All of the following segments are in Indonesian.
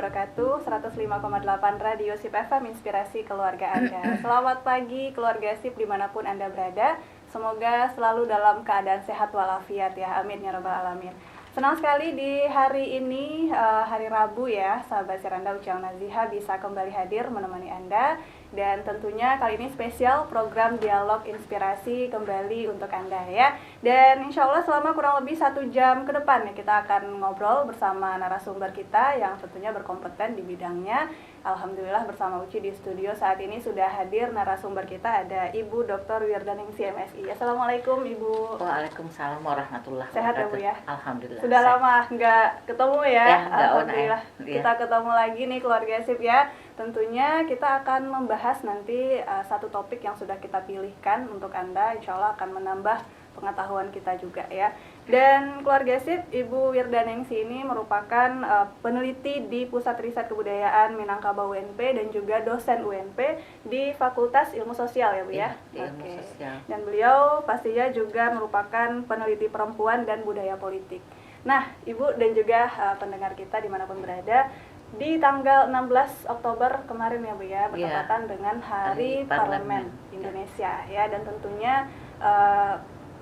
wabarakatuh. 105,8 Radio SIP FM, inspirasi keluarga Anda. Selamat pagi keluarga SIP dimanapun Anda berada. Semoga selalu dalam keadaan sehat walafiat ya. Amin ya rabbal alamin. Senang sekali di hari ini, hari Rabu ya, sahabat Seranda Ucang Naziha bisa kembali hadir menemani Anda. Dan tentunya kali ini spesial program Dialog Inspirasi kembali untuk Anda ya. Dan insya Allah selama kurang lebih 1 jam ke depan ya, kita akan ngobrol bersama narasumber kita yang tentunya berkompeten di bidangnya. Alhamdulillah bersama Uci di studio saat ini sudah hadir narasumber kita, ada Ibu Dr. Wirdaningsih MSI. Assalamualaikum Ibu. Waalaikumsalam warahmatullahi wabarakatuh. Sehat ya Bu ya? Alhamdulillah. Sudah lama nggak ketemu ya? Alhamdulillah. Kita ketemu lagi nih keluarga SIP ya. Tentunya kita akan membahas nanti satu topik yang sudah kita pilihkan untuk Anda. Insya Allah akan menambah pengetahuan kita juga ya. Dan keluarga SIP, Ibu Wirdaningsih ini merupakan peneliti di Pusat Riset Kebudayaan Minangkabau UNP dan juga dosen UNP di Fakultas Ilmu Sosial ya Bu ya? Ilmu Sosial. Dan beliau pastinya juga merupakan peneliti perempuan dan budaya politik. Nah, Ibu dan juga pendengar kita dimanapun berada, di tanggal 16 Oktober kemarin ya Bu ya, bertepatan dengan Hari Parlemen Indonesia ya, dan tentunya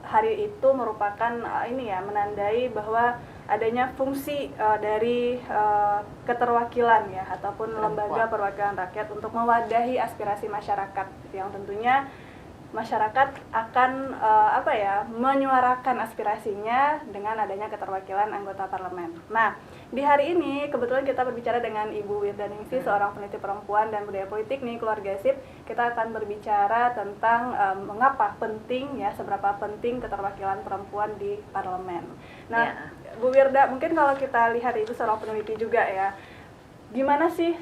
hari itu merupakan menandai bahwa adanya fungsi dari keterwakilan ya, ataupun lembaga perwakilan rakyat untuk mewadahi aspirasi masyarakat yang tentunya masyarakat akan menyuarakan aspirasinya dengan adanya keterwakilan anggota parlemen. Nah, di hari ini kebetulan kita berbicara dengan Ibu Wirdaningsih, seorang peneliti perempuan dan budaya politik nih keluarga SIP. Kita akan berbicara tentang mengapa penting ya, seberapa penting keterwakilan perempuan di parlemen. Nah, Bu Wirda, mungkin kalau kita lihat Ibu seorang peneliti juga ya, gimana sih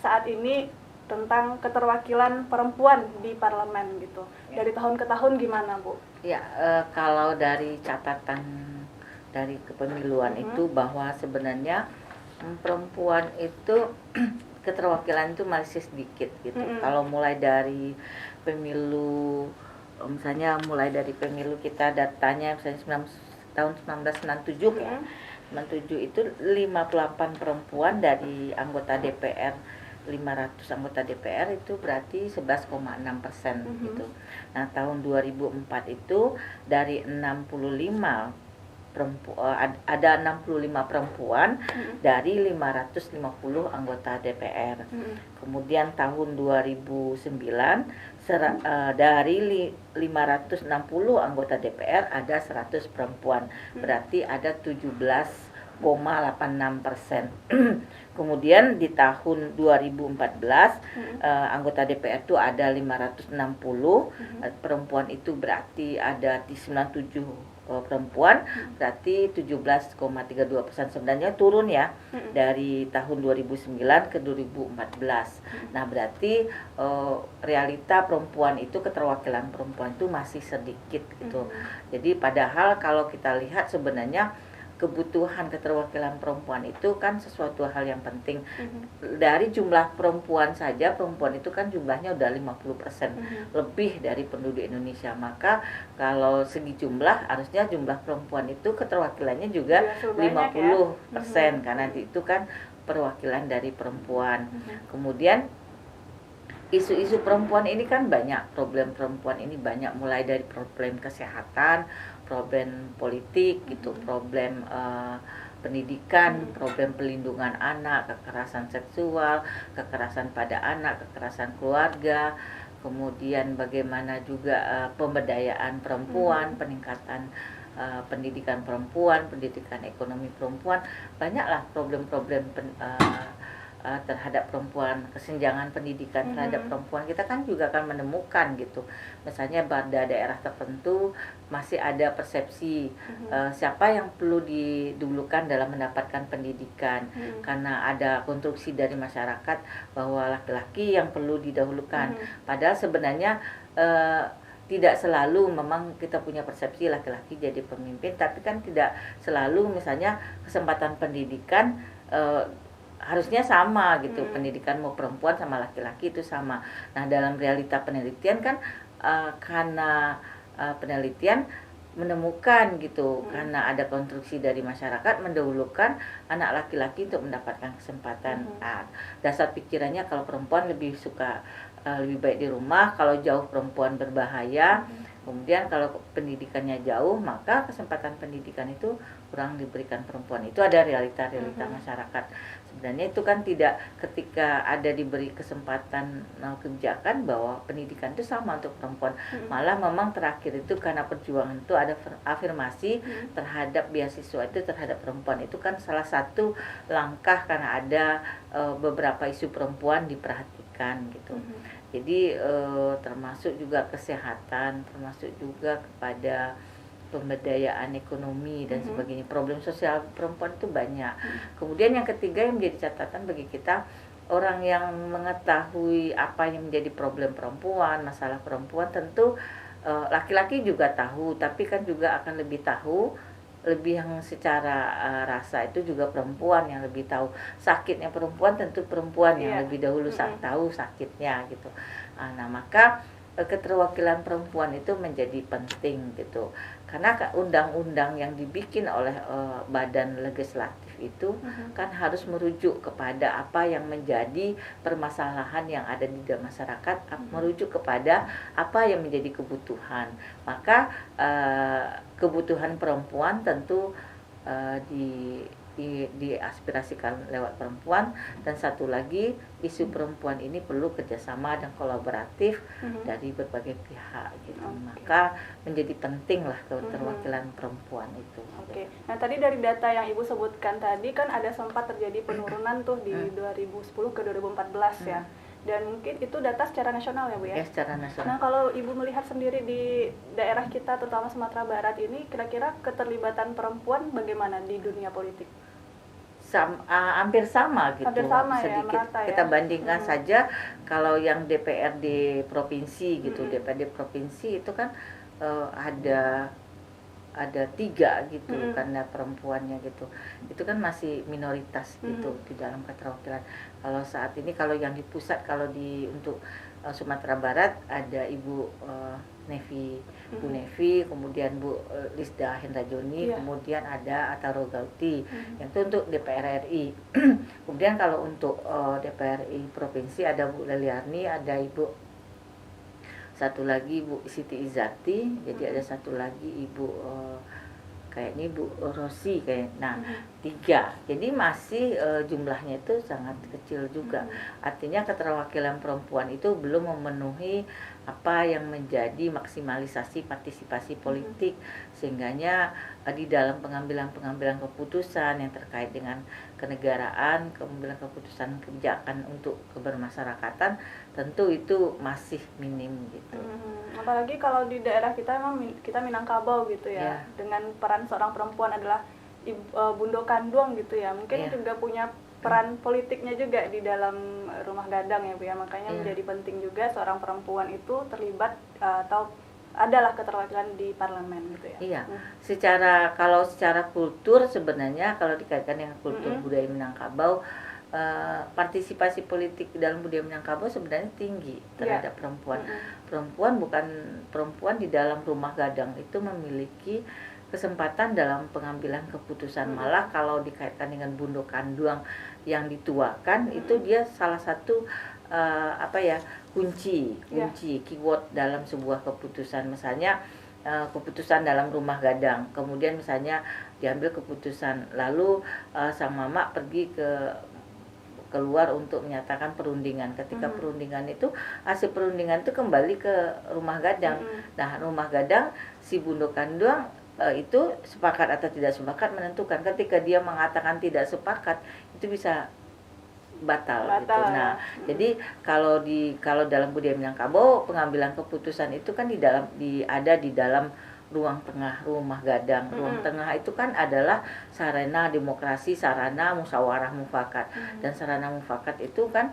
saat ini tentang keterwakilan perempuan di parlemen gitu? Dari tahun ke tahun gimana Bu? Ya, kalau dari catatan dari kepemiluan itu bahwa sebenarnya perempuan itu keterwakilan itu masih sedikit gitu. Kalau mulai dari pemilu, misalnya mulai dari pemilu kita datanya misalnya tahun 1997 ya, 97 itu 58 perempuan dari anggota DPR. 500 anggota DPR itu berarti 11,6% gitu. Nah, tahun 2004 itu dari 65 ada 65 perempuan dari 550 anggota DPR. Kemudian tahun 2009 dari 560 anggota DPR ada 100 perempuan. Berarti ada 17,86%. Kemudian di tahun 2014 anggota DPR itu ada 560 perempuan, itu berarti ada di 97 perempuan, berarti 17,32%. Sebenarnya turun ya dari tahun 2009 ke 2014. Nah, berarti realita perempuan itu, keterwakilan perempuan itu masih sedikit gitu. Jadi padahal kalau kita lihat sebenarnya kebutuhan keterwakilan perempuan itu kan sesuatu hal yang penting. Dari jumlah perempuan saja, perempuan itu kan jumlahnya udah 50% lebih dari penduduk Indonesia. Maka kalau segi jumlah, harusnya jumlah perempuan itu keterwakilannya juga 50% karena itu kan perwakilan dari perempuan. Kemudian isu-isu perempuan ini kan banyak, problem perempuan ini banyak, mulai dari problem kesehatan, problem politik gitu, problem pendidikan, problem pelindungan anak, kekerasan seksual, kekerasan pada anak, kekerasan keluarga, kemudian bagaimana juga pemberdayaan perempuan, peningkatan pendidikan perempuan, pendidikan ekonomi perempuan, banyaklah problem-problem terhadap perempuan, kesenjangan pendidikan terhadap perempuan. Kita kan juga akan menemukan gitu, misalnya pada daerah tertentu masih ada persepsi siapa yang perlu didulukan dalam mendapatkan pendidikan, karena ada konstruksi dari masyarakat bahwa laki-laki yang perlu didahulukan. Padahal sebenarnya tidak selalu, memang kita punya persepsi laki-laki jadi pemimpin, tapi kan tidak selalu. Misalnya kesempatan pendidikan harusnya sama gitu, pendidikan mau perempuan sama laki-laki itu sama. Nah, dalam realita penelitian kan karena penelitian menemukan gitu, karena ada konstruksi dari masyarakat mendahulukan anak laki-laki untuk mendapatkan kesempatan. Dasar pikirannya kalau perempuan lebih suka lebih baik di rumah, kalau jauh perempuan berbahaya. Kemudian kalau pendidikannya jauh, maka kesempatan pendidikan itu kurang diberikan perempuan. Itu ada realita-realita masyarakat. Sebenarnya itu kan tidak, ketika ada diberi kesempatan kebijakan bahwa pendidikan itu sama untuk perempuan. Malah memang terakhir itu karena perjuangan itu ada afirmasi terhadap beasiswa itu terhadap perempuan. Itu kan salah satu langkah karena ada beberapa isu perempuan diperhatikan gitu. Jadi termasuk juga kesehatan, termasuk juga kepada pemberdayaan ekonomi dan sebagainya. Problem sosial perempuan itu banyak. Kemudian yang ketiga yang menjadi catatan bagi kita, orang yang mengetahui apa yang menjadi problem perempuan, masalah perempuan, tentu laki-laki juga tahu, tapi kan juga akan lebih tahu, lebih yang secara rasa itu juga perempuan yang lebih tahu. Sakitnya perempuan tentu perempuan yang lebih dahulu tahu sakitnya gitu. Nah, maka keterwakilan perempuan itu menjadi penting gitu. Karena undang-undang yang dibikin oleh badan legislatif itu kan harus merujuk kepada apa yang menjadi permasalahan yang ada di dalam masyarakat, merujuk kepada apa yang menjadi kebutuhan. Maka kebutuhan perempuan tentu diaspirasikan lewat perempuan, dan satu lagi isu perempuan ini perlu kerjasama dan kolaboratif dari berbagai pihak gitu. Maka menjadi penting lah keterwakilan perempuan itu. Nah tadi dari data yang Ibu sebutkan tadi kan ada sempat terjadi penurunan tuh di 2010 ke 2014 ya. Dan mungkin itu data secara nasional ya Bu ya? Ya, secara nasional. Nah kalau Ibu melihat sendiri di daerah kita, terutama Sumatera Barat ini, kira-kira keterlibatan perempuan bagaimana di dunia politik? Hampir sama gitu. Hampir sama sedikit ya, merata kita ya? bandingkan saja kalau yang DPRD provinsi gitu, DPRD provinsi itu kan ada 3 gitu karena perempuannya gitu. Itu kan masih minoritas gitu di dalam keterwakilan. Kalau saat ini, kalau yang di pusat, kalau untuk Sumatera Barat ada Ibu Nevi, Bu Nevi, kemudian Bu Lisda Hendrajoni, kemudian ada Ataro Gauti, yang itu untuk DPR RI. Kemudian kalau untuk DPR RI provinsi ada Bu Leliarni, ada Ibu satu lagi Bu Siti Izati, jadi ada satu lagi Ibu kayaknya Bu Rosi kayak. Nah, 3. Jadi masih jumlahnya itu sangat kecil juga. Artinya keterwakilan perempuan itu belum memenuhi apa yang menjadi maksimalisasi partisipasi politik, sehingganya di dalam pengambilan keputusan yang terkait dengan kenegaraan, pengambilan keputusan kebijakan untuk kebermasyarakatan, tentu itu masih minim gitu. Apalagi kalau di daerah kita emang kita Minangkabau gitu ya, dengan peran seorang perempuan adalah bundo kandung gitu ya, mungkin juga punya peran politiknya juga di dalam rumah gadang ya Bu ya, makanya menjadi penting juga seorang perempuan itu terlibat atau adalah keterwakilan di parlemen gitu ya. Iya, kalau secara kultur sebenarnya kalau dikaitkan dengan kultur budaya Minangkabau, partisipasi politik dalam budaya Minangkabau sebenarnya tinggi terhadap perempuan. Perempuan di dalam rumah gadang itu memiliki kesempatan dalam pengambilan keputusan. Malah kalau dikaitkan dengan bundo kanduang yang dituakan, itu dia salah satu kunci keyword dalam sebuah keputusan. Misalnya keputusan dalam rumah gadang, kemudian misalnya diambil keputusan, lalu sang mama pergi keluar untuk menyatakan perundingan. Ketika perundingan itu, hasil perundingan itu kembali ke rumah gadang. Nah, rumah gadang si bundo kanduang itu sepakat atau tidak sepakat menentukan. Ketika dia mengatakan tidak sepakat, itu bisa batal. Gitu. Nah, jadi kalau dalam budaya Minangkabau, pengambilan keputusan itu kan ada di dalam ruang tengah rumah gadang. Ruang tengah itu kan adalah sarana demokrasi, sarana musyawarah mufakat. Dan sarana mufakat itu kan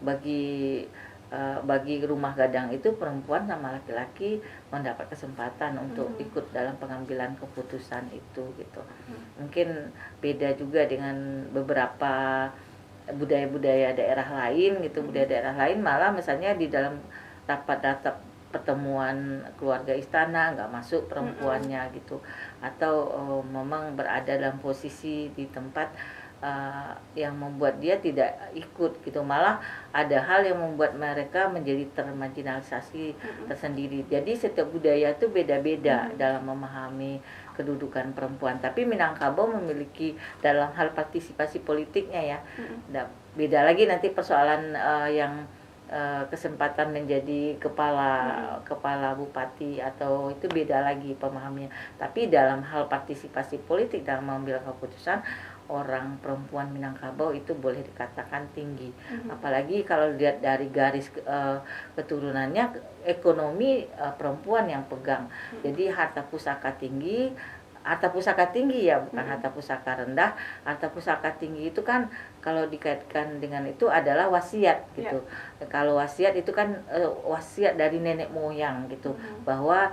bagi rumah gadang itu perempuan sama laki-laki mendapat kesempatan untuk ikut dalam pengambilan keputusan itu gitu. Mungkin beda juga dengan beberapa budaya-budaya daerah lain gitu. Budaya daerah lain malah misalnya di dalam rapat pertemuan keluarga istana nggak masuk perempuannya gitu, atau memang berada dalam posisi di tempat yang membuat dia tidak ikut gitu, malah ada hal yang membuat mereka menjadi termarginalisasi tersendiri. Jadi setiap budaya itu beda-beda dalam memahami kedudukan perempuan, tapi Minangkabau memiliki dalam hal partisipasi politiknya ya. Beda lagi nanti persoalan yang kesempatan menjadi kepala bupati atau itu beda lagi pemahamannya. Tapi dalam hal partisipasi politik dalam mengambil keputusan, orang perempuan Minangkabau itu boleh dikatakan tinggi. Apalagi kalau lihat dari garis keturunannya, ekonomi perempuan yang pegang. Jadi harta pusaka tinggi ya, bukan harta pusaka rendah. Harta pusaka tinggi itu kan kalau dikaitkan dengan itu adalah wasiat gitu. Kalau wasiat itu kan wasiat dari nenek moyang gitu, bahwa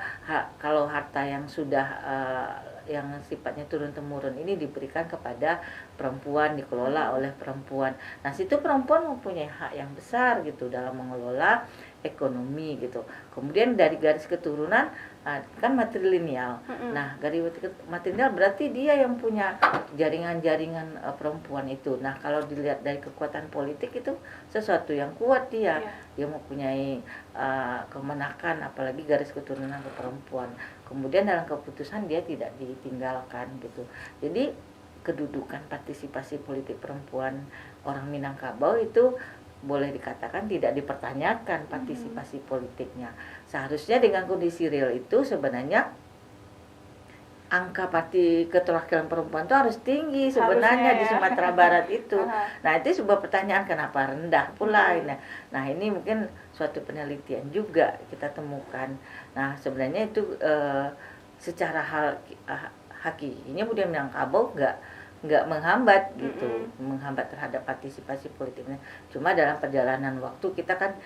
kalau harta yang sudah yang sifatnya turun-temurun ini diberikan kepada perempuan, dikelola oleh perempuan. Nah, situ perempuan mempunyai hak yang besar gitu dalam mengelola ekonomi gitu. Kemudian dari garis keturunan kan matrilineal. Nah, garis matrilineal berarti dia yang punya jaringan-jaringan perempuan itu. Nah, kalau dilihat dari kekuatan politik itu sesuatu yang kuat dia. Dia mempunyai kemenakan, apalagi garis keturunan ke perempuan. Kemudian dalam keputusan dia tidak ditinggalkan gitu. Jadi kedudukan partisipasi politik perempuan orang Minangkabau itu boleh dikatakan tidak dipertanyakan partisipasi politiknya. Seharusnya dengan kondisi real itu sebenarnya angka keterwakilan perempuan itu harus tinggi sebenarnya di Sumatera Barat itu. Nah, itu sebuah pertanyaan kenapa rendah pula. Nah, ini mungkin suatu penelitian juga kita temukan. Nah, sebenarnya itu secara hakikinya budaya Minangkabau nggak menghambat gitu, menghambat terhadap partisipasi politiknya. Cuma dalam perjalanan waktu kita kan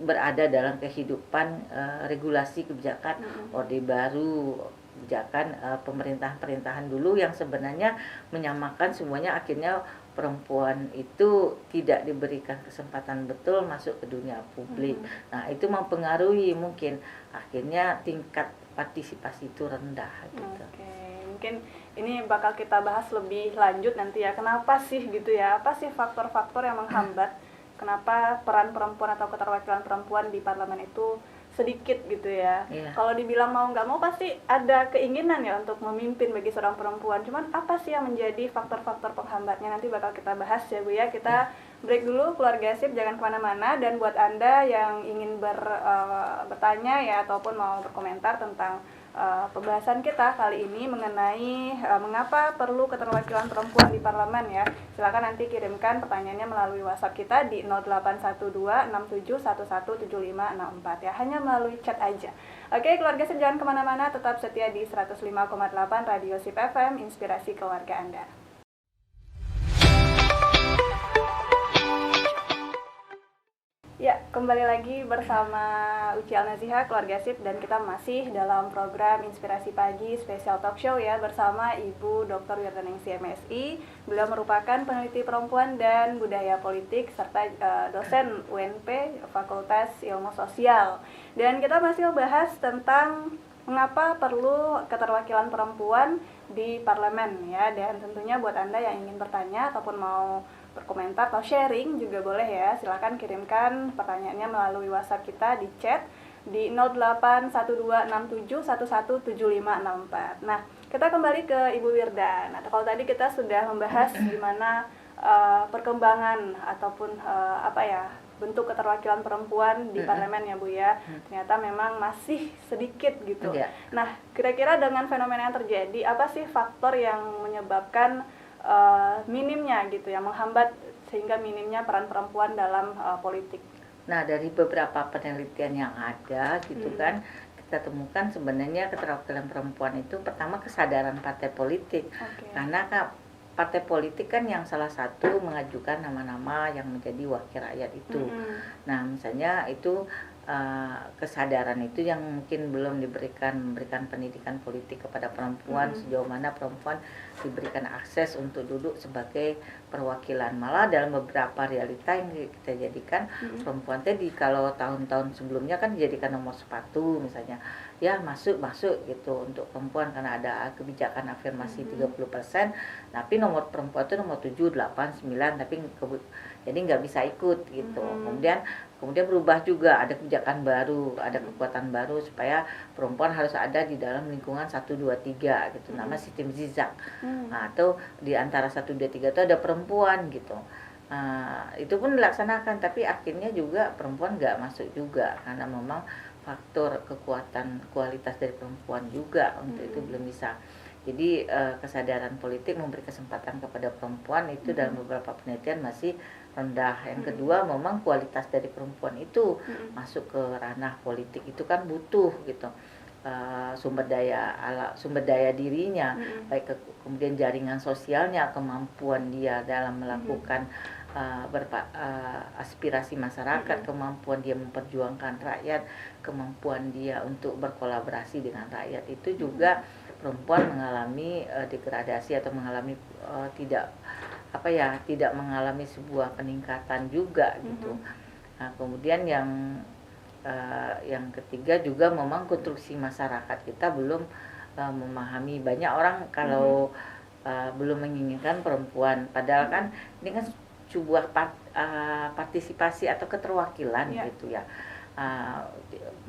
berada dalam kehidupan regulasi kebijakan Orde Baru, kebijakan pemerintahan dulu yang sebenarnya menyamakan semuanya, akhirnya perempuan itu tidak diberikan kesempatan betul masuk ke dunia publik. Nah, itu mempengaruhi mungkin akhirnya tingkat partisipasi itu rendah gitu. Mungkin ini bakal kita bahas lebih lanjut nanti ya, kenapa sih gitu ya, apa sih faktor-faktor yang menghambat kenapa peran perempuan atau keterwakilan perempuan di parlemen itu sedikit gitu ya. Kalau dibilang mau nggak mau pasti ada keinginan ya untuk memimpin bagi seorang perempuan, cuman apa sih yang menjadi faktor-faktor penghambatnya, nanti bakal kita bahas ya Bu ya. Kita break dulu, keluarga sip, jangan kemana-mana. Dan buat Anda yang ingin bertanya ya ataupun mau berkomentar tentang pembahasan kita kali ini mengenai mengapa perlu keterwakilan perempuan di parlemen ya, silakan nanti kirimkan pertanyaannya melalui WhatsApp kita di 081267117564 ya, hanya melalui chat aja. Oke, keluarga sip, jangan kemana-mana, tetap setia di 105,8 Radio Sip FM, inspirasi keluarga Anda. Ya, kembali lagi bersama Uci Al-Naziha, keluarga sip, dan kita masih dalam program Inspirasi Pagi Special Talk Show ya, bersama Ibu Dr. Wirdaningsih MSI. Beliau merupakan peneliti perempuan dan budaya politik serta dosen UNP Fakultas Ilmu Sosial. Dan kita masih membahas tentang mengapa perlu keterwakilan perempuan di parlemen ya, dan tentunya buat Anda yang ingin bertanya ataupun mau berkomentar atau sharing juga boleh ya, silakan kirimkan pertanyaannya melalui WhatsApp kita di chat di 081267117564. Nah, kita kembali ke Ibu Wirda. Nah, kalau tadi kita sudah membahas gimana perkembangan ataupun bentuk keterwakilan perempuan di parlemen ya Bu ya, ternyata memang masih sedikit gitu. Nah, kira-kira dengan fenomena yang terjadi, apa sih faktor yang menyebabkan minimnya gitu ya, menghambat sehingga minimnya peran perempuan dalam politik? Nah, dari beberapa penelitian yang ada gitu kan, kita temukan sebenarnya keterwakilan perempuan itu pertama kesadaran partai politik. Karena partai politik kan yang salah satu mengajukan nama-nama yang menjadi wakil rakyat itu. Nah, misalnya itu kesadaran itu yang mungkin belum memberikan pendidikan politik kepada perempuan, sejauh mana perempuan diberikan akses untuk duduk sebagai perwakilan. Malah dalam beberapa realita yang kita jadikan perempuan tadi, kalau tahun-tahun sebelumnya kan dijadikan nomor sepatu misalnya, ya masuk gitu untuk perempuan karena ada kebijakan afirmasi 30%, tapi nomor perempuan itu nomor 7, 8, 9, tapi jadi nggak bisa ikut gitu. Kemudian berubah juga, ada kebijakan baru, ada kekuatan baru supaya perempuan harus ada di dalam lingkungan 1, 2, 3 gitu, nama sistem zigzag. Nah, atau di antara 1, 2, 3 itu ada perempuan gitu. Itu pun dilaksanakan, tapi akhirnya juga perempuan nggak masuk juga karena memang faktor kekuatan kualitas dari perempuan juga untuk itu belum bisa. Jadi kesadaran politik memberi kesempatan kepada perempuan itu dalam beberapa penelitian masih rendah. Yang kedua, memang kualitas dari perempuan itu masuk ke ranah politik itu kan butuh gitu, sumber daya dirinya, baik kemudian jaringan sosialnya, kemampuan dia dalam melakukan aspirasi masyarakat, kemampuan dia memperjuangkan rakyat, kemampuan dia untuk berkolaborasi dengan rakyat. Itu juga perempuan mengalami degradasi atau mengalami tidak mengalami sebuah peningkatan juga gitu. Nah, kemudian yang ketiga juga memang konstruksi masyarakat kita belum memahami. Banyak orang kalau belum menginginkan perempuan, padahal kan ini kan sebuah partisipasi atau keterwakilan gitu ya.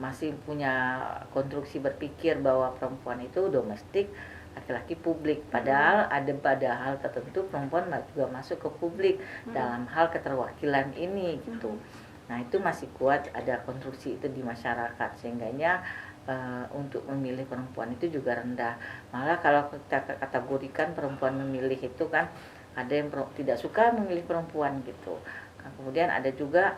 Masih punya konstruksi berpikir bahwa perempuan itu domestik, laki-laki publik, padahal pada hal tertentu perempuan juga masuk ke publik dalam hal keterwakilan ini gitu. Nah, itu masih kuat ada konstruksi itu di masyarakat, sehingganya untuk memilih perempuan itu juga rendah. Malah kalau kita kategorikan perempuan memilih itu kan ada yang tidak suka memilih perempuan gitu. Nah, kemudian ada juga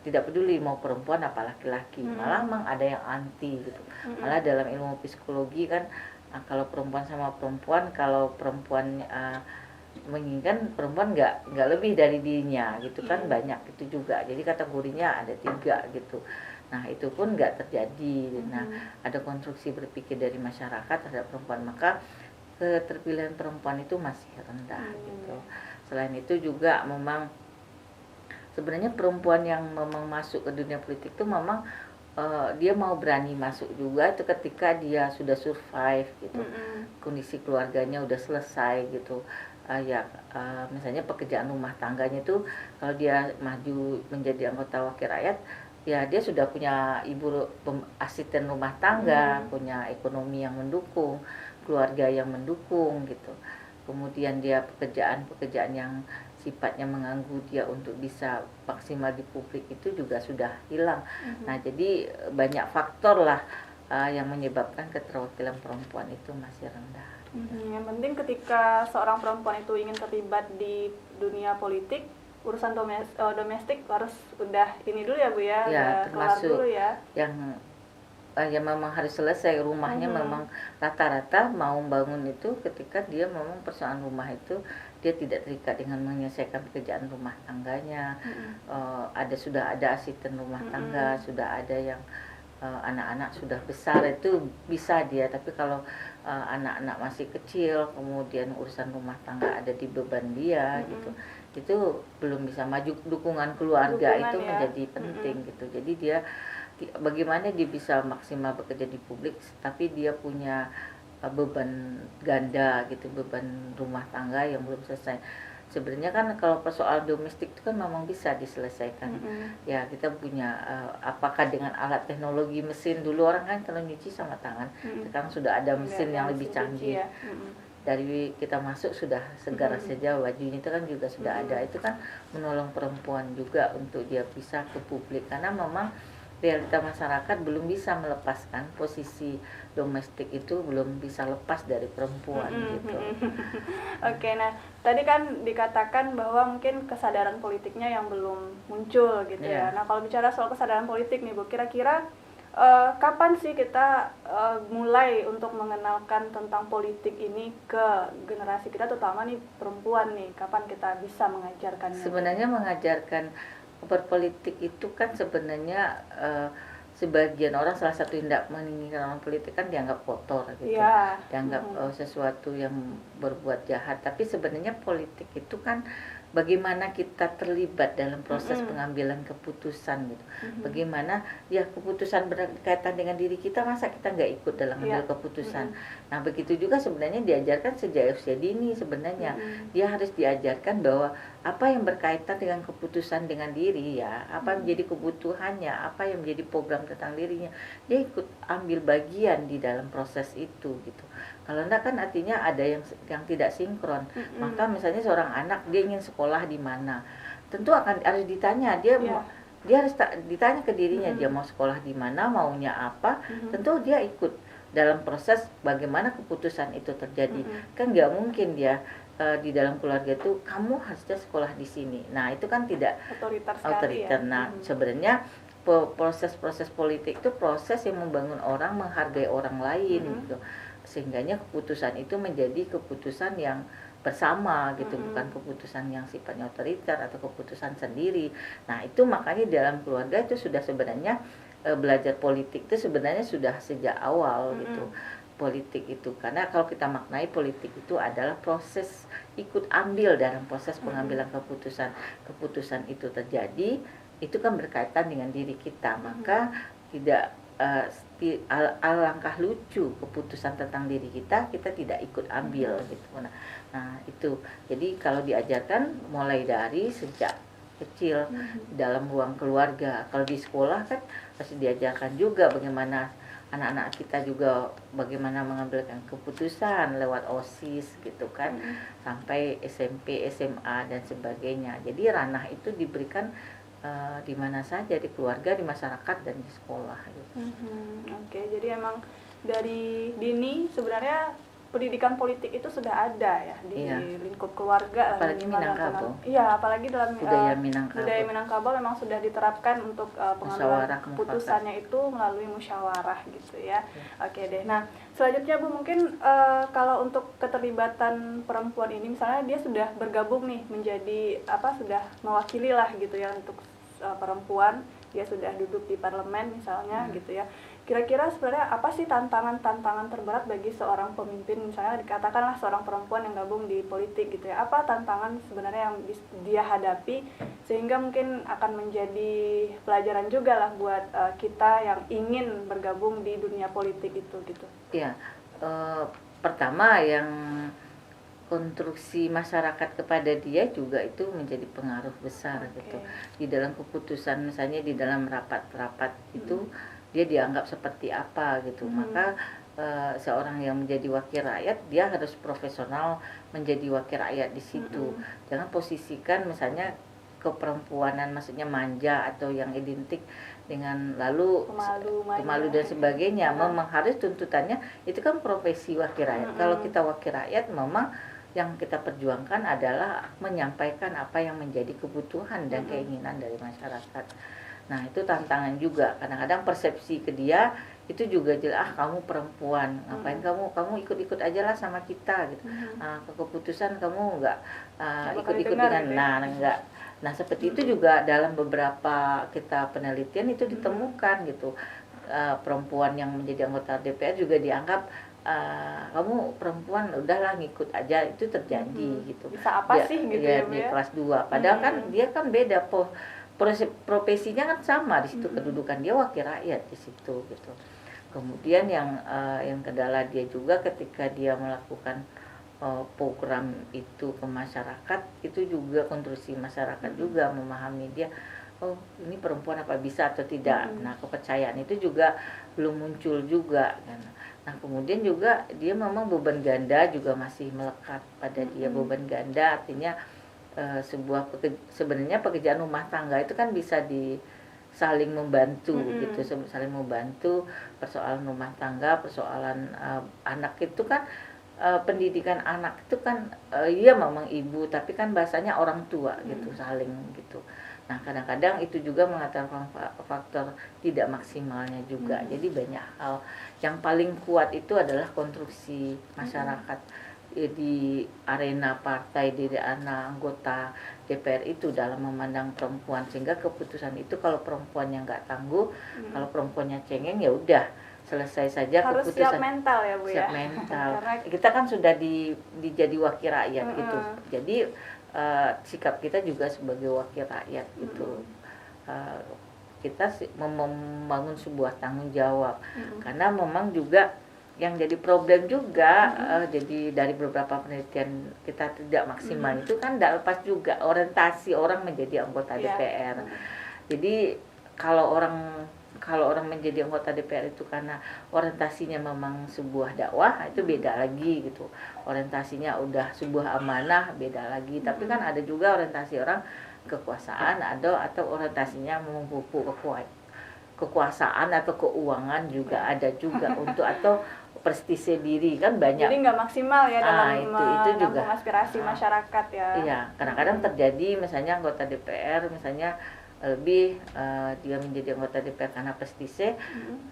tidak peduli mau perempuan apa laki-laki, malah memang ada yang anti gitu. Malah dalam ilmu psikologi kan kalau perempuan sama perempuan, kalau perempuan menginginkan perempuan nggak lebih dari dirinya gitu kan, banyak itu juga. Jadi kategorinya ada 3 gitu. Nah, itu pun nggak terjadi. Nah, ada konstruksi berpikir dari masyarakat terhadap perempuan, maka keterpilihan perempuan itu masih rendah gitu. Selain itu juga memang sebenarnya perempuan yang memang masuk ke dunia politik itu memang dia mau berani masuk juga itu ketika dia sudah survive gitu, kondisi keluarganya udah selesai gitu. Misalnya pekerjaan rumah tangganya itu kalau dia maju menjadi anggota wakil rakyat, ya dia sudah punya asisten rumah tangga, punya ekonomi yang mendukung, keluarga yang mendukung gitu. Kemudian dia pekerjaan yang sifatnya mengganggu dia untuk bisa maksimal di publik itu juga sudah hilang. Nah, jadi banyak faktor lah yang menyebabkan keterwakilan perempuan itu masih rendah. Yang penting ketika seorang perempuan itu ingin terlibat di dunia politik, urusan domestik harus udah ini dulu ya Bu ya, termasuk dulu ya. Yang memang harus selesai rumahnya. Memang rata-rata mau bangun itu ketika dia memang persoalan rumah itu dia tidak terikat dengan menyelesaikan pekerjaan rumah tangganya. Sudah ada asisten rumah tangga, sudah ada yang anak-anak sudah besar itu bisa dia, tapi kalau anak-anak masih kecil kemudian urusan rumah tangga ada di beban dia gitu, itu belum bisa maju. Dukungan keluarga itu menjadi penting gitu. Jadi dia bagaimana dia bisa maksimal bekerja di publik tapi dia punya beban ganda gitu, beban rumah tangga yang belum selesai. Sebenarnya kan kalau persoalan domestik itu kan memang bisa diselesaikan. Ya, kita punya apakah dengan alat teknologi mesin, dulu orang kan kalau nyuci sama tangan, sekarang sudah ada mesin yang lebih canggih. Dari kita masuk sudah segar saja bajunya itu kan juga sudah ada. Itu kan menolong perempuan juga untuk dia bisa ke publik, karena memang realita masyarakat belum bisa melepaskan posisi domestik itu, belum bisa lepas dari perempuan gitu. Oke, nah tadi kan dikatakan bahwa mungkin kesadaran politiknya yang belum muncul gitu ya. Nah, kalau bicara soal kesadaran politik nih Bu, kira-kira kapan sih kita mulai untuk mengenalkan tentang politik ini ke generasi kita, terutama nih perempuan nih, kapan kita bisa mengajarkannya? Sebenarnya mengajarkan berpolitik itu kan sebenarnya sebagian orang, salah satu tindak menginginkan orang politik kan dianggap kotor gitu, Iya. dianggap sesuatu yang berbuat jahat. Tapi sebenarnya politik itu kan bagaimana kita terlibat dalam proses pengambilan keputusan gitu. Bagaimana ya keputusan berkaitan dengan diri kita, masa kita nggak ikut dalam mengambil keputusan. Nah begitu juga sebenarnya diajarkan sejak usia dini sebenarnya. Dia harus diajarkan bahwa apa yang berkaitan dengan keputusan dengan diri ya, apa yang menjadi kebutuhannya, apa yang menjadi program tentang dirinya, dia ikut ambil bagian di dalam proses itu gitu. Kalau enggak kan artinya ada yang tidak sinkron. Maka misalnya seorang anak dia ingin sekolah di mana, tentu harus ditanya dia dia harus ditanya ke dirinya dia mau sekolah di mana, maunya apa. Tentu dia ikut dalam proses bagaimana keputusan itu terjadi. Kan nggak mungkin dia di dalam keluarga itu kamu harusnya sekolah di sini. Nah itu kan tidak otoriter. Nah sebenarnya proses-proses politik itu proses yang membangun orang, menghargai orang lain gitu, sehingganya keputusan itu menjadi keputusan yang bersama gitu, bukan keputusan yang sifatnya otoriter atau keputusan sendiri. Nah itu makanya dalam keluarga itu sudah sebenarnya belajar politik itu sebenarnya sudah sejak awal gitu. Politik itu, karena kalau kita maknai politik itu adalah proses ikut andil dalam proses pengambilan keputusan itu terjadi, itu kan berkaitan dengan diri kita, maka tidak alangkah lucu keputusan tentang diri kita tidak ikut ambil gitu. Nah itu jadi kalau diajarkan mulai dari sejak kecil dalam ruang keluarga. Kalau di sekolah kan pasti diajarkan juga bagaimana anak-anak kita juga bagaimana mengambil keputusan lewat OSIS gitu kan, sampai SMP, SMA dan sebagainya. Jadi ranah itu diberikan di mana saja, di keluarga, di masyarakat, dan di sekolah gitu. Oke, jadi emang dari dini sebenarnya pendidikan politik itu sudah ada ya di lingkup keluarga. Apalagi Minangkabau. Iya, apalagi dalam budaya Minangkabau memang sudah diterapkan untuk pengambilan keputusannya itu melalui musyawarah gitu ya. Oke deh. Nah, selanjutnya Bu, mungkin kalau untuk keterlibatan perempuan ini misalnya dia sudah bergabung nih menjadi sudah mewakili lah gitu ya untuk perempuan, dia sudah duduk di parlemen misalnya gitu ya. Kira-kira sebenarnya apa sih tantangan terberat bagi seorang pemimpin, misalnya dikatakanlah seorang perempuan yang gabung di politik gitu ya, apa tantangan sebenarnya yang dia hadapi sehingga mungkin akan menjadi pelajaran juga lah buat kita yang ingin bergabung di dunia politik itu gitu. Iya, pertama yang konstruksi masyarakat kepada dia juga itu menjadi pengaruh besar gitu. Di dalam keputusan misalnya di dalam rapat-rapat itu dia dianggap seperti apa gitu. Maka seorang yang menjadi wakil rakyat dia harus profesional menjadi wakil rakyat di situ. Jangan posisikan misalnya keperempuanan maksudnya manja atau yang identik dengan lalu pemalu dan sebagainya. Memang harus tuntutannya itu kan profesi wakil rakyat. Kalau kita wakil rakyat memang yang kita perjuangkan adalah menyampaikan apa yang menjadi kebutuhan dan keinginan dari masyarakat. Nah itu tantangan juga, kadang-kadang persepsi ke dia itu juga jelas, kamu perempuan, ngapain kamu ikut-ikut aja lah sama kita gitu. Keputusan kamu nggak ikut-ikut dengan enggak. Nah seperti itu juga dalam beberapa kita penelitian itu ditemukan gitu. Perempuan yang menjadi anggota DPR juga dianggap kamu perempuan udahlah ngikut aja, itu terjadi gitu. Bisa apa sih gitu ya, di kelas 2. Padahal kan dia kan beda profesinya kan sama di situ, kedudukan dia wakil rakyat di situ gitu. Kemudian yang kendala dia juga ketika dia melakukan program itu ke masyarakat, itu juga konstruksi masyarakat juga memahami dia, oh ini perempuan apa bisa atau tidak. Nah kepercayaan itu juga belum muncul juga kan. Nah kemudian juga dia memang beban ganda juga masih melekat pada dia. Beban ganda artinya sebenarnya pekerjaan rumah tangga itu kan bisa saling membantu gitu, saling membantu persoalan rumah tangga, persoalan anak itu kan pendidikan anak itu kan iya memang ibu, tapi kan bahasanya orang tua gitu, saling gitu. Nah kadang-kadang itu juga mengatakan faktor tidak maksimalnya juga. Jadi banyak hal yang paling kuat itu adalah konstruksi masyarakat di arena partai, di arena anggota DPR itu dalam memandang perempuan, sehingga keputusan itu kalau perempuannya nggak tangguh, kalau perempuannya cengeng ya udah selesai saja. Harus keputusan siap mental ya Bu siap ya. mental. Karena Kita kan sudah dijadi wakil rakyat gitu, jadi sikap kita juga sebagai wakil rakyat gitu. Kita membangun sebuah tanggung jawab, karena memang juga yang jadi problem juga, jadi dari beberapa penelitian kita tidak maksimal itu kan tidak lepas juga orientasi orang menjadi anggota DPR. Jadi kalau orang menjadi anggota DPR itu karena orientasinya memang sebuah dakwah, itu beda lagi gitu. Orientasinya udah sebuah amanah, beda lagi. Tapi kan ada juga orientasi orang kekuasaan, atau orientasinya memupuk kekuasaan atau keuangan juga ada juga untuk atau prestise diri kan banyak. Jadi nggak maksimal ya dalam itu juga aspirasi masyarakat ya. Iya, kadang-kadang terjadi misalnya anggota DPR misalnya lebih dia menjadi anggota DPR karena prestise,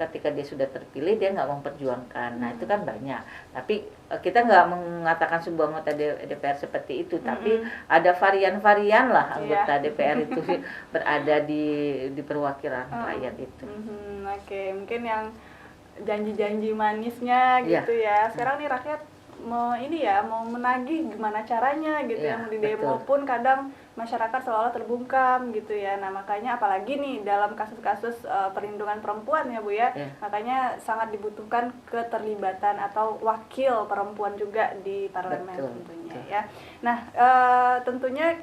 ketika dia sudah terpilih dia nggak memperjuangkan. Nah itu kan banyak. Tapi kita nggak mengatakan sebuah anggota DPR seperti itu, tapi ada varian-varian lah anggota DPR itu berada di perwakilan rakyat itu. Oke, mungkin yang janji-janji manisnya gitu ya. Sekarang nih rakyat mau menagih gimana caranya gitu ya, mau di demo pun kadang masyarakat seolah terbungkam gitu ya. Nah makanya apalagi nih dalam kasus-kasus perlindungan perempuan ya Bu ya, makanya sangat dibutuhkan keterlibatan atau wakil perempuan juga di parlemen tentunya ya. Nah tentunya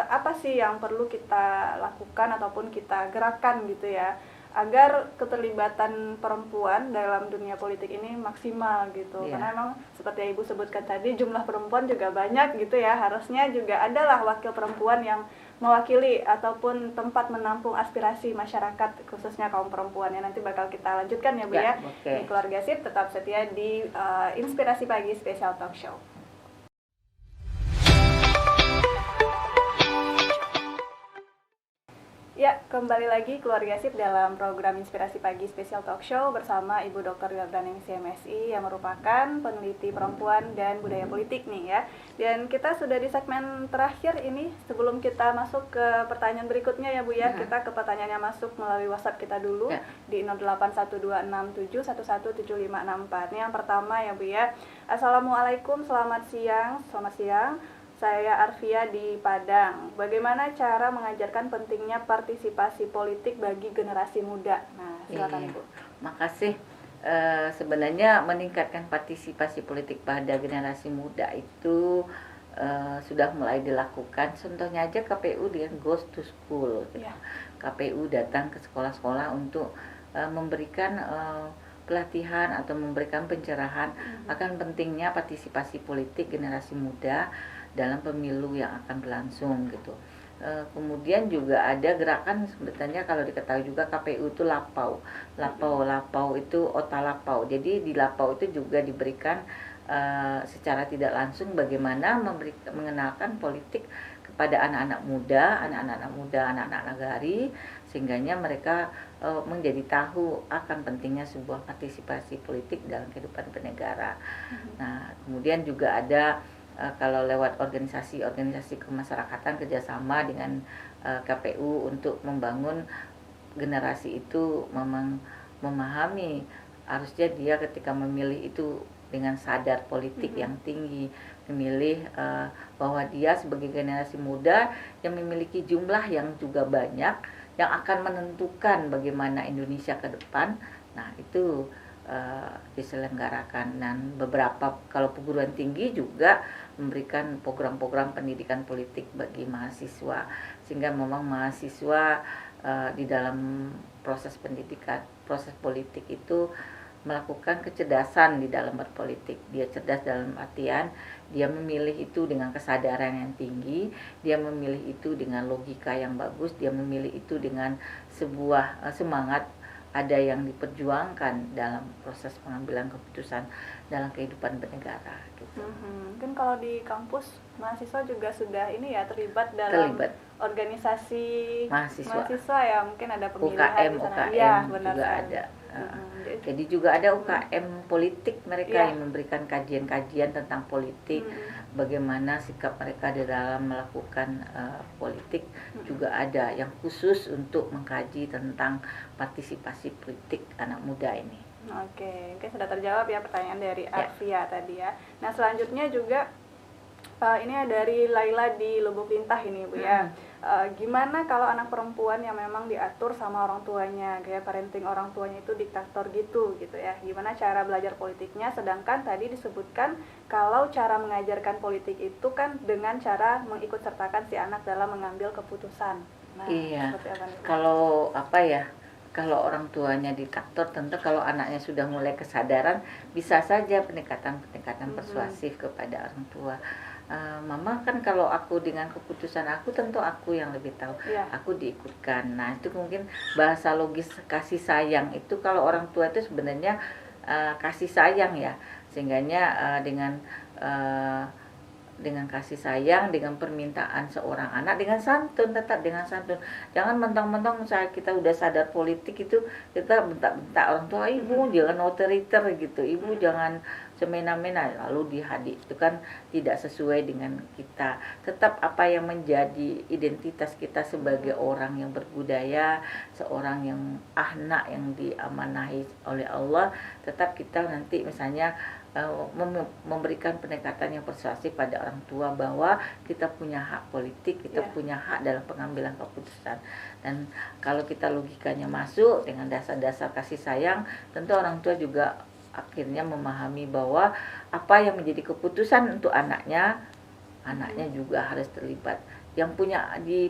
apa sih yang perlu kita lakukan ataupun kita gerakan gitu ya, agar keterlibatan perempuan dalam dunia politik ini maksimal gitu. Karena memang seperti yang Ibu sebutkan tadi, jumlah perempuan juga banyak gitu ya. Harusnya juga adalah wakil perempuan yang mewakili ataupun tempat menampung aspirasi masyarakat, khususnya kaum perempuan. Ya nanti bakal kita lanjutkan ya Bu ya. Di Keluarga Sip, tetap setia di Inspirasi Pagi Special Talk Show. Ya, kembali lagi Keluarga Sip dalam program Inspirasi Pagi Special Talk Show bersama Ibu Dr. Yordaningsih MSI yang merupakan peneliti perempuan dan budaya politik nih ya. Dan kita sudah di segmen terakhir ini, sebelum kita masuk ke pertanyaan berikutnya ya Bu ya, kita ke pertanyaan yang masuk melalui WhatsApp kita dulu di 081267117564. Ini yang pertama ya Bu ya. Assalamualaikum, selamat siang. Selamat siang. Saya Arfia di Padang. Bagaimana cara mengajarkan pentingnya partisipasi politik bagi generasi muda? Nah, silakan Ibu. Makasih. Sebenarnya meningkatkan partisipasi politik pada generasi muda itu sudah mulai dilakukan. Contohnya aja KPU dengan Goes to School. KPU datang ke sekolah-sekolah untuk memberikan pelatihan atau memberikan pencerahan akan pentingnya partisipasi politik generasi muda dalam pemilu yang akan berlangsung gitu. Kemudian juga ada gerakan, sebetulnya kalau diketahui juga KPU itu lapau itu otalapau. Jadi di lapau itu juga diberikan secara tidak langsung bagaimana mengenalkan politik kepada anak-anak muda, anak-anak nagari, sehingganya mereka menjadi tahu akan pentingnya sebuah partisipasi politik dalam kehidupan bernegara. Nah, kemudian juga ada kalau lewat organisasi kemasyarakatan kerjasama dengan KPU untuk membangun generasi itu memang memahami harusnya dia ketika memilih itu dengan sadar politik yang tinggi, memilih bahwa dia sebagai generasi muda yang memiliki jumlah yang juga banyak yang akan menentukan bagaimana Indonesia ke depan. Nah itu diselenggarakan, dan beberapa kalau perguruan tinggi juga memberikan program-program pendidikan politik bagi mahasiswa, sehingga memang mahasiswa di dalam proses pendidikan, proses politik itu melakukan kecerdasan di dalam berpolitik. Dia cerdas dalam artian dia memilih itu dengan kesadaran yang tinggi, dia memilih itu dengan logika yang bagus, dia memilih itu dengan sebuah semangat ada yang diperjuangkan dalam proses pengambilan keputusan dalam kehidupan bernegara gitu. Mungkin kalau di kampus mahasiswa juga sudah ini ya terlibat dalam organisasi mahasiswa ya, mungkin ada pemilihan UKM ya, juga ada. Jadi juga ada UKM politik, mereka yang memberikan kajian-kajian tentang politik, bagaimana sikap mereka di dalam melakukan politik. Juga ada yang khusus untuk mengkaji tentang partisipasi politik anak muda ini. Oke, sudah terjawab ya pertanyaan dari Arfia tadi ya. Nah selanjutnya juga ini dari Laila di Lubuk Lintah ini Bu ya. Gimana kalau anak perempuan yang memang diatur sama orang tuanya, gaya parenting orang tuanya itu diktator gitu ya. Gimana cara belajar politiknya, sedangkan tadi disebutkan kalau cara mengajarkan politik itu kan dengan cara mengikut sertakan si anak dalam mengambil keputusan. Nah, seperti apa nih? Kalau orang tuanya diktator, tentu kalau anaknya sudah mulai kesadaran, bisa saja pendekatan persuasif kepada orang tua. Mama kan kalau aku dengan keputusan aku, tentu aku yang lebih tahu, aku diikutkan. Nah itu mungkin bahasa logis kasih sayang itu, kalau orang tua itu sebenarnya kasih sayang ya, sehingganya dengan kasih sayang, dengan permintaan seorang anak, dengan santun, tetap dengan santun. Jangan mentang-mentang kita udah sadar politik itu kita bentak-bentak orang tua, ibu jangan otoriter gitu, ibu jangan semena-mena, lalu dihadik. Itu kan tidak sesuai dengan kita. Tetap apa yang menjadi identitas kita sebagai orang yang berbudaya, seorang yang anak yang diamanahi oleh Allah, tetap kita nanti misalnya memberikan pendekatan yang persuasif pada orang tua bahwa kita punya hak politik, kita punya hak dalam pengambilan keputusan. Dan kalau kita logikanya masuk dengan dasar-dasar kasih sayang, tentu orang tua juga akhirnya memahami bahwa apa yang menjadi keputusan untuk anaknya juga harus terlibat. Yang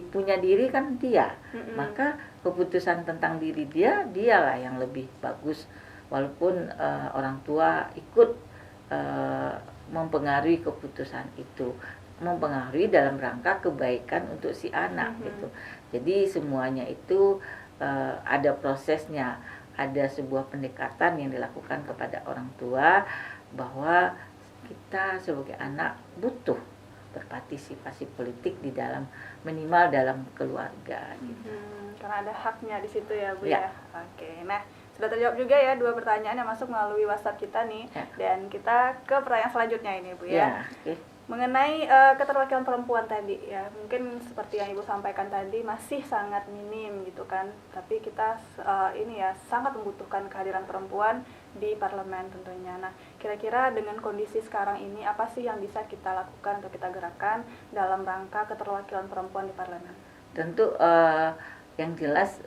punya diri kan dia, maka keputusan tentang diri dialah yang lebih bagus, walaupun orang tua ikut mempengaruhi keputusan itu, mempengaruhi dalam rangka kebaikan untuk si anak gitu. Jadi semuanya itu ada prosesnya, ada sebuah pendekatan yang dilakukan kepada orang tua bahwa kita sebagai anak butuh berpartisipasi politik di dalam, minimal dalam keluarga gitu. Karena ada haknya di situ ya Bu ya. Oke, nah sudah terjawab juga ya 2 pertanyaan yang masuk melalui WhatsApp kita nih. Dan kita ke pertanyaan selanjutnya ini Bu ya. Mengenai keterwakilan perempuan tadi ya, mungkin seperti yang Ibu sampaikan tadi masih sangat minim gitu kan. Tapi kita ini ya sangat membutuhkan kehadiran perempuan di parlemen tentunya. Nah, kira-kira dengan kondisi sekarang ini apa sih yang bisa kita lakukan atau kita gerakan dalam rangka keterwakilan perempuan di parlemen? Tentu yang jelas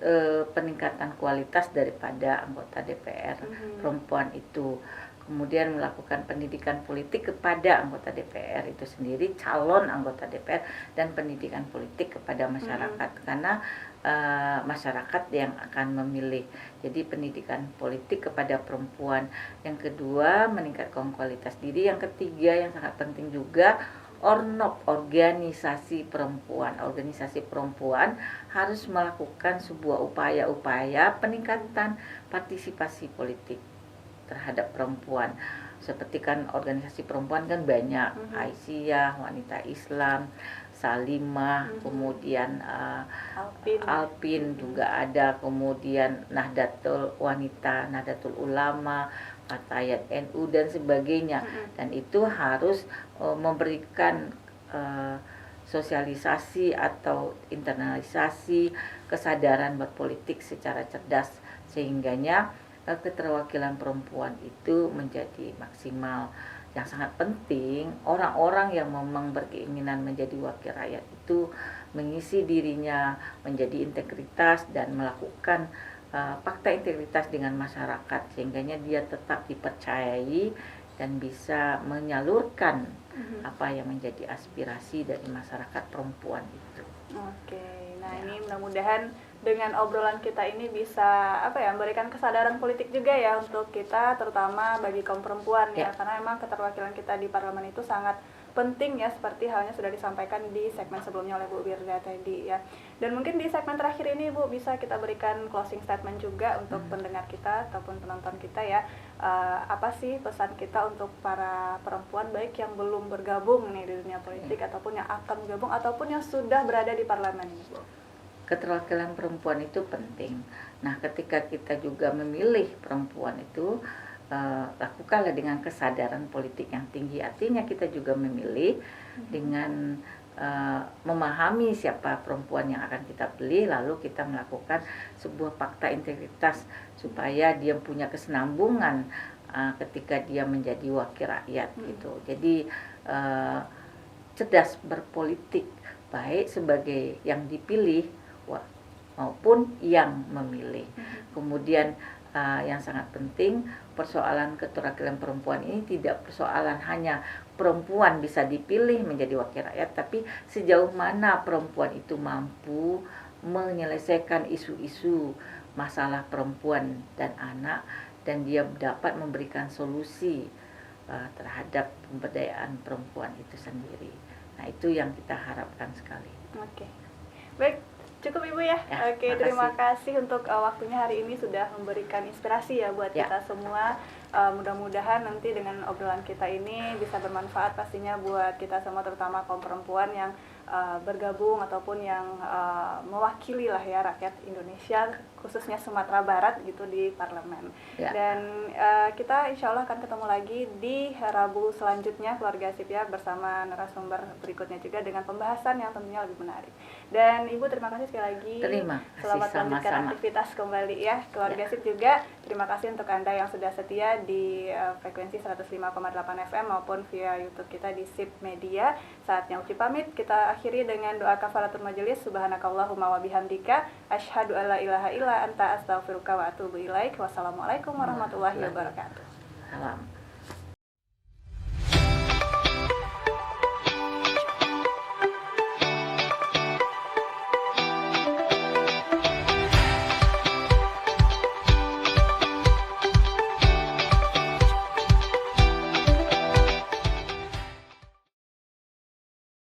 peningkatan kualitas daripada anggota DPR perempuan itu, kemudian melakukan pendidikan politik kepada anggota DPR itu sendiri, calon anggota DPR, dan pendidikan politik kepada masyarakat, karena masyarakat yang akan memilih. Jadi pendidikan politik kepada perempuan. Yang kedua, meningkatkan kualitas diri. Yang ketiga yang sangat penting juga, organisasi perempuan harus melakukan sebuah upaya-upaya peningkatan partisipasi politik terhadap perempuan. Seperti kan organisasi perempuan kan banyak, Aisyah, Wanita Islam, Salimah, kemudian Alpin juga ada, kemudian Nahdlatul Wanita, Nahdlatul Ulama, Fatayat NU dan sebagainya. Dan itu harus memberikan sosialisasi atau internalisasi kesadaran berpolitik secara cerdas, sehingganya keterwakilan perempuan itu menjadi maksimal. Yang sangat penting, orang-orang yang memang berkeinginan menjadi wakil rakyat itu mengisi dirinya menjadi integritas dan melakukan fakta integritas dengan masyarakat, sehingganya dia tetap dipercayai dan bisa menyalurkan apa yang menjadi aspirasi dari masyarakat perempuan itu. Oke, nah ini mudah-mudahan dengan obrolan kita ini bisa memberikan kesadaran politik juga ya untuk kita, terutama bagi kaum perempuan ya, karena memang keterwakilan kita di parlemen itu sangat penting ya, seperti halnya sudah disampaikan di segmen sebelumnya oleh Bu Wirda tadi ya. Dan mungkin di segmen terakhir ini Bu bisa kita berikan closing statement juga untuk pendengar kita ataupun penonton kita ya. Apa sih pesan kita untuk para perempuan baik yang belum bergabung nih di dunia politik ataupun yang akan bergabung ataupun yang sudah berada di parlemen ini Bu? Keterwakilan perempuan itu penting. Nah, ketika kita juga memilih perempuan itu, lakukanlah dengan kesadaran politik yang tinggi. Artinya kita juga memilih dengan memahami siapa perempuan yang akan kita pilih, lalu kita melakukan sebuah fakta integritas supaya dia punya kesenambungan ketika dia menjadi wakil rakyat gitu. Jadi cerdas berpolitik, baik sebagai yang dipilih maupun yang memilih. Kemudian yang sangat penting, persoalan keterwakilan perempuan ini tidak persoalan hanya perempuan bisa dipilih menjadi wakil rakyat, tapi sejauh mana perempuan itu mampu menyelesaikan isu-isu masalah perempuan dan anak, dan dia dapat memberikan solusi terhadap pemberdayaan perempuan itu sendiri. Nah, itu yang kita harapkan sekali. Oke. Baik, cukup Ibu ya. Oke, terima kasih untuk waktunya hari ini sudah memberikan inspirasi ya buat kita semua. Mudah-mudahan nanti dengan obrolan kita ini bisa bermanfaat pastinya buat kita semua, terutama kaum perempuan yang bergabung ataupun yang mewakili lah ya rakyat Indonesia, khususnya Sumatera Barat gitu di parlemen. Dan kita insya Allah akan ketemu lagi di Rabu selanjutnya Keluarga Sip ya, bersama narasumber berikutnya juga dengan pembahasan yang tentunya lebih menarik. Dan Ibu terima kasih sekali lagi. Terima kasih, selamat melanjutkan aktivitas kembali ya Keluarga Sip juga. Terima kasih untuk Anda yang sudah setia di frekuensi 105,8 FM maupun via YouTube kita di Sip Media. Saatnya Uci pamit, kita akhiri dengan doa kafaratul majelis. Subhanakallahumma wa bihamdika asyhadu alla ilaha illa anta astaghfiruka wa atubu ilaik. Wassalamualaikum warahmatullahi wabarakatuh. Salam.